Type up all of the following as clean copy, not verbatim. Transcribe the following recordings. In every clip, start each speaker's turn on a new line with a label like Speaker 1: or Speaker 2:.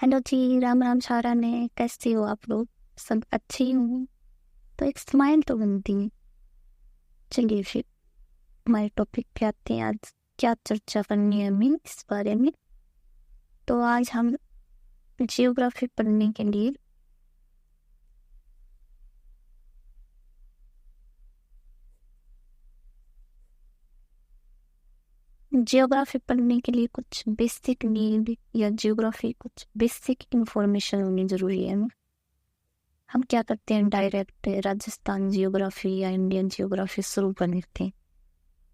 Speaker 1: Hello जी, राम राम सारा ने। कैसे हो आप लोग? सब अच्छे ही हो तो एक स्माइल तो बनती है। चलिए फिर हमारे टॉपिक पे आते हैं। आज क्या चर्चा करनी है हमें इस बारे में? तो आज हम जियोग्राफी पढ़ने के लिए कुछ बेसिक नीड या जियोग्राफी कुछ बेसिक इंफॉर्मेशन होनी जरूरी है। हम क्या करते हैं, डायरेक्ट राजस्थान जियोग्राफी या इंडियन जियोग्राफी शुरू कर देते हैं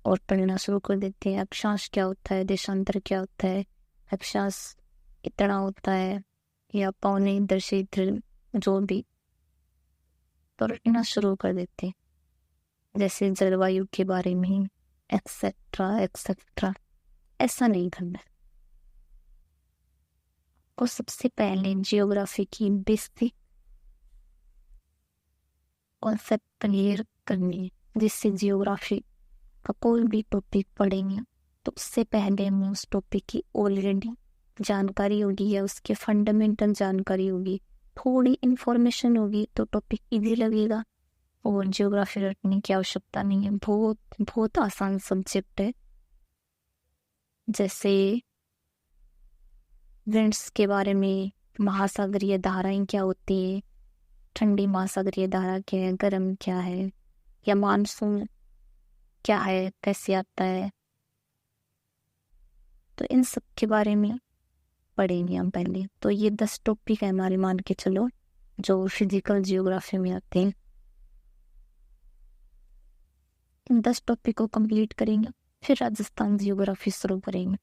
Speaker 1: और पढ़ना शुरू कर देते हैं। अक्षांश क्या होता है, देशांतर क्या होता है, अक्षांश इतना होता है या पौने इधर से इधर, जो भी पढ़ना शुरू कर देते हैं, जैसे जलवायु के बारे में एक्सेट्रा एक्सेट्रा। ऐसा नहीं करना है। और सबसे पहले जियोग्राफी की बेसिक कॉन्सेप्ट क्लियर करनी है, जिससे जियोग्राफी का कोई भी टॉपिक पढ़ेंगे तो उससे पहले हमें उस टॉपिक की ऑलरेडी जानकारी होगी या उसके फंडामेंटल जानकारी होगी, थोड़ी इंफॉर्मेशन होगी तो टॉपिक इजी लगेगा और जियोग्राफी रटने की आवश्यकता नहीं है। बहुत बहुत आसान सब्जेक्ट है। जैसे विंड्स के बारे में, महासागरीय धाराएं क्या होती है, ठंडी महासागरीय धारा क्या है, गर्म क्या है, या मानसून क्या है, कैसे आता है, तो इन सब के बारे में पढ़ेंगे हम पहले। तो ये 10 टॉपिक है हमारे, मान के चलो, जो फिजिकल जियोग्राफी में आते हैं। इन 10 टॉपिक को कंप्लीट करेंगे, फिर राजस्थान जियोग्राफी शुरू करेंगे,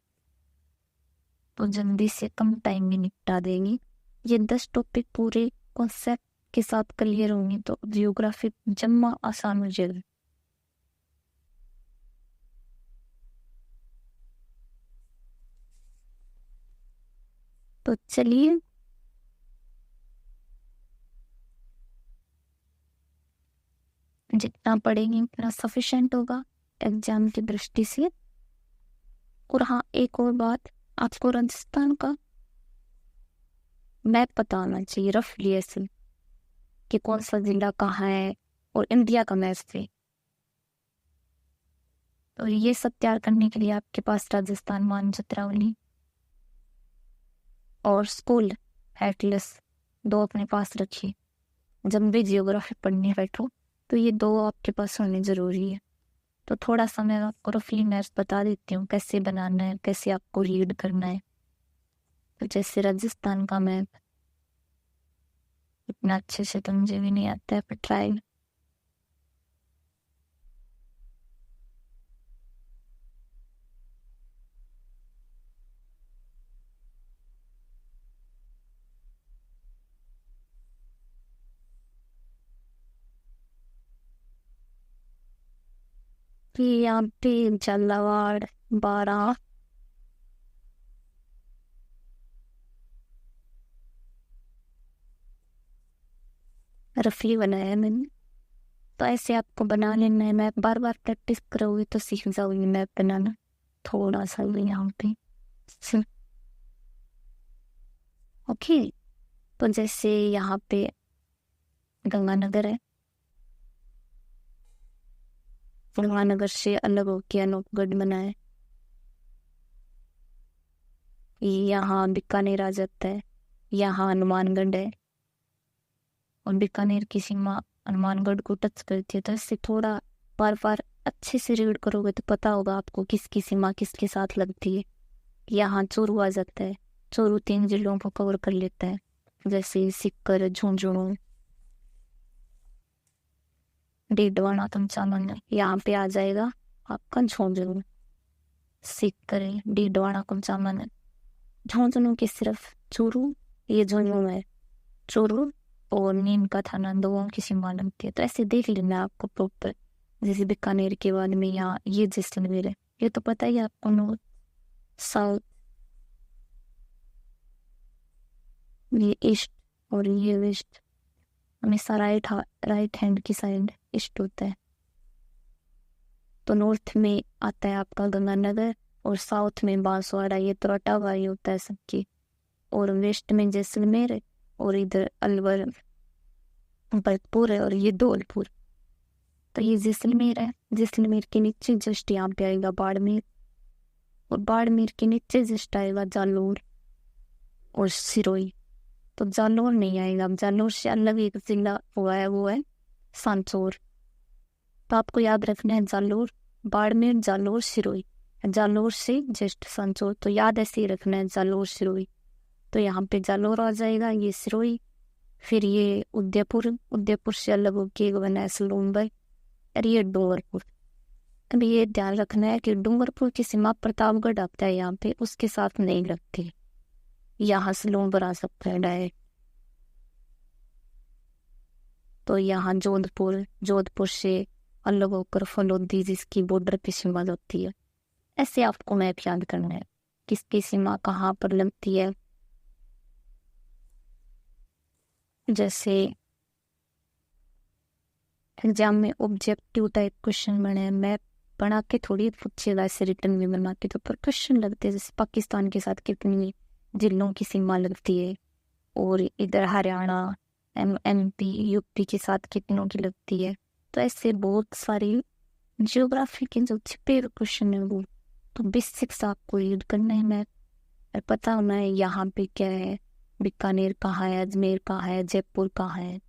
Speaker 1: तो जल्दी से कम टाइम में निपटा देंगे। ये 10 टॉपिक पूरे कॉन्सेप्ट के साथ क्लियर होंगे तो जियोग्राफी जम्मा आसान हो जाएगा। तो चलिए जितना पढ़ेंगे उतना सफिशिएंट होगा एग्जाम की दृष्टि से। और हाँ, एक और बात, आपको राजस्थान का मैप पता होना चाहिए रफली, ऐसे कि कौन सा जिला कहाँ है, और इंडिया का मैप भी। तो ये सब तैयार करने के लिए आपके पास राजस्थान मानचित्रावली और स्कूल एटलस दो अपने पास रखिए। जब भी जियोग्राफी पढ़ने बैठो तो ये दो आपके पास होने जरूरी है। तो थोड़ा सा मैं आपको रफली मैप्स बता देती हूँ कैसे बनाना है, कैसे आपको रीड करना है। तो जैसे राजस्थान का मैप इतना अच्छे से तो मुझे भी नहीं आता है, पर ट्राई। कि यहाँ पे झालावाड़, बारां, रफली बनाया है मैंने। तो ऐसे आपको बना लेना है मैप, बार बार प्रैक्टिस करोगे तो सीख जाओगे मैप बनाना। थोड़ा सा भी यहाँ पे ओके। तो जैसे यहाँ पे गंगानगर है, गंगानगर से अलग होके अनूपगढ़ बना है। यहाँ बीकानेर आ जाता है, यहाँ हनुमानगढ़ है, और बीकानेर की सीमा हनुमानगढ़ को टच करती है। तो इससे थोड़ा बार बार अच्छे से रीड करोगे तो पता होगा आपको किसकी सीमा किसके साथ लगती है। यहाँ चूरू आ जाता है, चूरू 3 जिलों को कवर कर लेता है, जैसे सीकर, झुंझुनू, डीडवाना, तमचामन। यहाँ पे आ जाएगा आपका झुंझुनू, सीकर, डीडवाना, तमचामन। झुंझुनू की सिर्फ चूरू, ये झुंझुनू है, चूरू और नीम का थाना, दोनों की सीमा लगती है। तो ऐसे देख लेना आपको प्रॉपर। जैसे बीकानेर के बाद में यहाँ ये जैसलमेर है, ये तो पता ही है आपको, नॉर्थ साउथ, ये ईस्ट और ये वेस्ट। हमेशा राइट हैंड की साइड ईस्ट होता है। तो नॉर्थ में आता है आपका गंगानगर, और साउथ में बांसवाड़ा। ये तो रटा हुआ ही होता है सबकी। और वेस्ट में जैसलमेर है, और इधर अलवर भरतपुर है, और ये धौलपुर। तो ये जैसलमेर है, जैसलमेर के नीचे जस्ट यहाँ पे आएगा बाड़मेर, और बाड़मेर के नीचे जस्ट आएगा जालोर और सिरोही। तो जालोर नहीं आएगा, जालोर से अलग एक जिला हुआ है, वो है सांचौर। तो आपको याद रखना है जालोर, बाड़मेर, जालोर, सिरोही। जालोर से जस्ट सांचौर, तो याद ऐसे ही रखना है जालोर सिरोही। तो यहाँ पे जालोर आ जाएगा, ये सिरोही, फिर ये उदयपुर, उदयपुर से अलग होके एक बना है सलूम्बर, और ये डूंगरपुर। अभी ये ध्यान रखना है कि डूंगरपुर की सीमा प्रतापगढ़ आता है यहाँ पे, उसके साथ नहीं लगती, यहाँ सलूम्बर आ सकता है डायरेक्ट। तो यहाँ जोधपुर, जोधपुर से अलग होकर फलोदी जिसकी बॉर्डर पे सीमा होती है। ऐसे आपको मैप याद करना है, किसकी सीमा कहाँ पर लगती है। जैसे एग्जाम में ऑब्जेक्टिव टाइप क्वेश्चन बने हैं, मैप बना के थोड़ी पूछेगा, ऐसे रिटर्न में बना के, तो पर क्वेश्चन लगते हैं जैसे पाकिस्तान के साथ कितनी जिलों की सीमा लगती है, और इधर हरियाणा, MP, UP के साथ कितनों की लगती है। तो ऐसे बहुत सारी जियोग्राफी के जो छिपे हुए क्वेश्चन है वो, तो बेसिक्स आपको रीड करना है, मैप और पता होना है यहाँ पे क्या है, बीकानेर कहाँ है, अजमेर कहाँ है, जयपुर कहाँ है।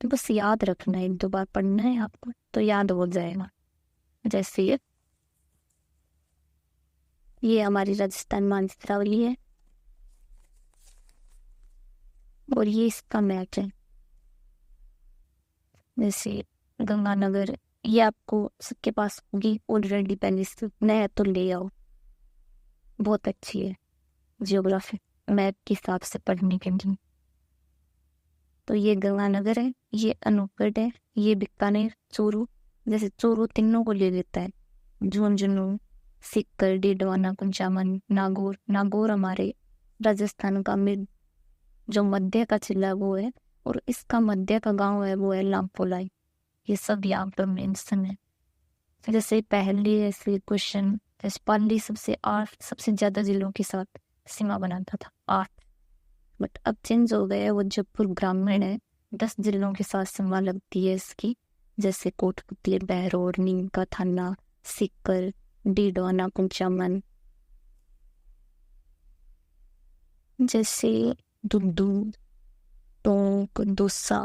Speaker 1: तो बस याद रखना है, 1-2 बार पढ़ना है आपको, तो याद हो जाएगा। जैसे ये हमारी राजस्थान मानचित्रावली है, और ये इसका मैच है। जैसे गंगानगर, ये आपको सबके पास होगी ऑलरेडी पहले से, नया तो ले आओ, बहुत अच्छी है जियोग्राफी मैप के हिसाब से पढ़ने के लिए। तो ये गंगानगर है, ये अनूपगढ़ है, ये बीकानेर, चूरू। जैसे चूरू तीनों को ले लेता है, झुंझुनू, सीकर, डीडवाना, कुंचामन, नागौर। नागौर हमारे राजस्थान का जो मध्य का जिला वो है, और इसका मध्य का गांव है वो है लामपोलाई। ये सब यहाँ पर मेंशन है। जैसे पहले ऐसे क्वेश्चन, जैसे पाली सबसे ज्यादा जिलों के साथ सीमा बनाता था, 8, बट अब चेंज हो गया है, वो जयपुर ग्रामीण है, 10 जिलों के साथ सीमा लगती है इसकी। जैसे कोटपुतली, बहरोड, नीम का थाना, सीकर, डीडवाना, कुंचामन। जैसे दुद्दू, टोंक, दौसा,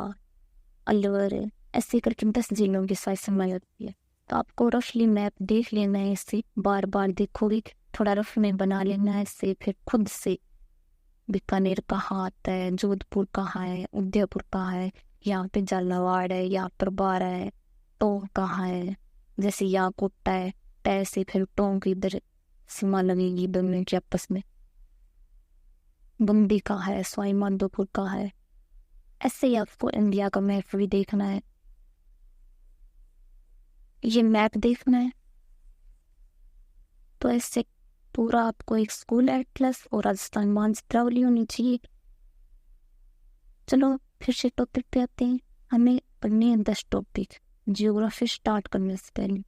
Speaker 1: अलवर, ऐसे करके 10 जिलों के साथ सीमा लगती है। तो आपको रफली मैप देख लेना है, इससे बार बार देखोगे, थोड़ा रफ में बना लेना है इससे, फिर खुद से बीकानेर कहाँ आता है, जोधपुर कहाँ है, उदयपुर कहाँ है, यहाँ पे झालावाड़ है, यहाँ पर बारा है, टोंक कहाँ है, जैसे यहाँ कोटा है, तय से फिर टोंक इधर सीमा लगेगी दोनों के आपस में। बूंदी कहाँ है, सवाई माधोपुर कहाँ है। ऐसे ही आपको इंडिया का मैप भी देखना है, ये मैप देखना है। तो ऐसे पूरा आपको एक स्कूल एटलस और राजस्थान मानचित्रावली होनी चाहिए। चलो फिर से टॉपिक पे आते हैं। हमें पढ़ने हैं 10 टॉपिक जियोग्राफी स्टार्ट करने से पहले।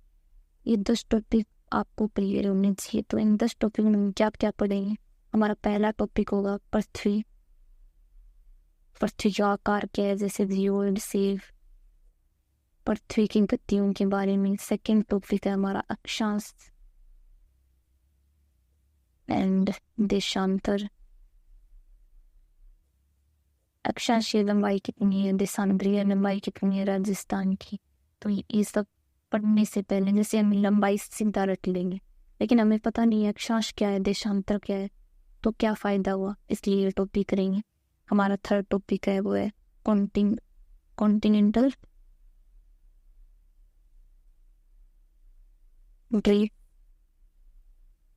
Speaker 1: ये 10 टॉपिक आपको क्लियर होने चाहिए। तो इन 10 टॉपिक में क्या क्या पढ़ेंगे। हमारा पहला टॉपिक होगा पृथ्वी, पृथ्वी का आकार क्या है, जैसे जियोइड, सेव, पृथ्वी की गतियों के बारे में। सेकंड टॉपिक है हमारा अक्षांश एंड देशांतर, अक्षांशीय लंबाई कितनी है, देशांतरीय लंबाई कितनी है राजस्थान की। तो ये सब पढ़ने से पहले, जैसे हम लंबाई सीधा रट लेंगे, लेकिन हमें पता नहीं है अक्षांश क्या है, देशांतर क्या है, तो क्या फायदा हुआ, इसलिए ये टॉपिक करेंगे। हमारा थर्ड टॉपिक है वो है कॉन्टिनेंटल ड्रिफ्ट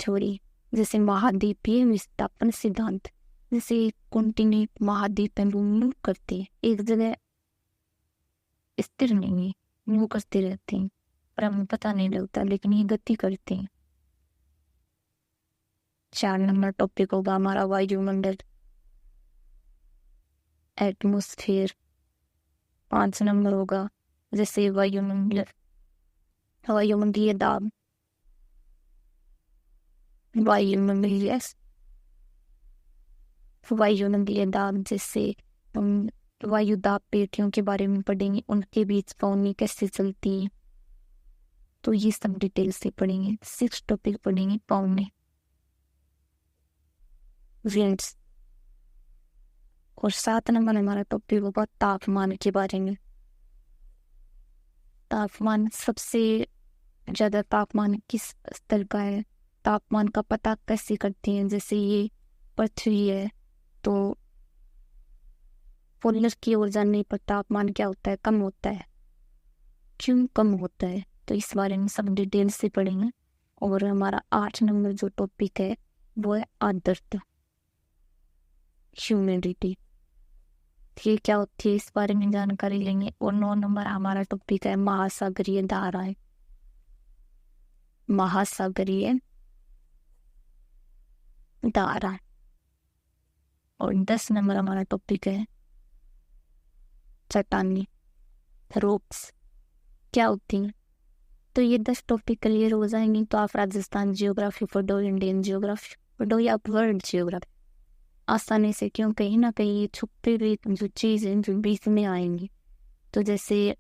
Speaker 1: थ्योरी, जैसे महाद्वीपीय विस्थापन सिद्धांत। जैसे कॉन्टिनेंट महाद्वीप में मूव करते हैं, एक जगह स्थिर नहीं है, मूव करते रहते हैं, पर हमें पता नहीं लगता, लेकिन ये गति करते हैं। 4 नंबर टॉपिक होगा हमारा वायुमंडल, एटमोस्फेयर। 5 नंबर होगा जैसे वायुमंडलीय दाब, वायुमंडलीय वायुमंडलीय दाब, जैसे हम वायु दाब पेटियों के बारे में पढ़ेंगे, उनके बीच पौनी कैसे चलती है, तो ये सब डिटेल से पढ़ेंगे। 6 टॉपिक पढ़ेंगे पौने, विंड्स। और 7 नंबर हमारा टॉपिक होगा तापमान के बारे में। तापमान, सबसे ज्यादा तापमान किस स्तर का है, तापमान का पता कैसे करते हैं। जैसे ये पृथ्वी है तो पोलर की ओर जाने पर तापमान क्या होता है, कम होता है। क्यों कम होता है, तो इस बारे में सब डिटेल से पढ़ेंगे। और हमारा 8 नंबर जो टॉपिक है वो है आर्द्रता, ह्यूमिडिटी। ये क्या होती है, इस बारे में जानकारी लेंगे। और 9 नंबर हमारा टॉपिक है महासागरीय धाराएं, महासागरीय धारा। और 10 नंबर हमारा टॉपिक है चट्टानी, रॉक्स, क्या होती हैं। तो ये 10 टॉपिक क्लियर हो जाएंगे तो आप राजस्थान जियोग्राफी पढ़ो, इंडियन जियोग्राफी पढ़ो या वर्ल्ड जियोग्राफी आसानी से, क्यों कहीं ना कहीं ये छुपे हुए जो चीज़ें जो बीच में आएंगी। तो जैसे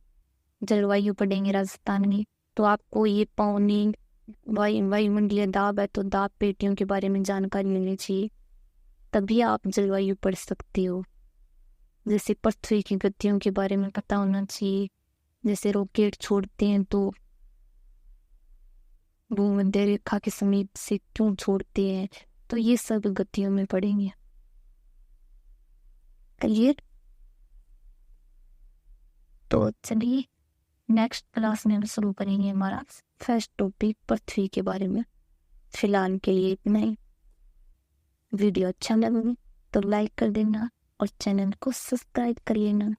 Speaker 1: जलवायु पढ़ेंगे राजस्थान की, तो आपको ये पौनी वायुमंडलीय दाब है तो दाब पेटियों के बारे में जानकारी मिलनी चाहिए, तभी आप जलवायु पढ़ सकते हो। जैसे पृथ्वी की गतियों के बारे में पता होना चाहिए, जैसे रॉकेट छोड़ते हैं तो भूमध्य रेखा के समीप से क्यों छोड़ते हैं, तो ये सब गतियों में पढ़ेंगे। क्लियर। तो चलिए नेक्स्ट क्लास में हम शुरू करेंगे हमारा फर्स्ट टॉपिक पृथ्वी के बारे में। फिलहाल के लिए इतना ही। वीडियो अच्छा लगे तो लाइक कर देना और चैनल को सब्सक्राइब कर लेना।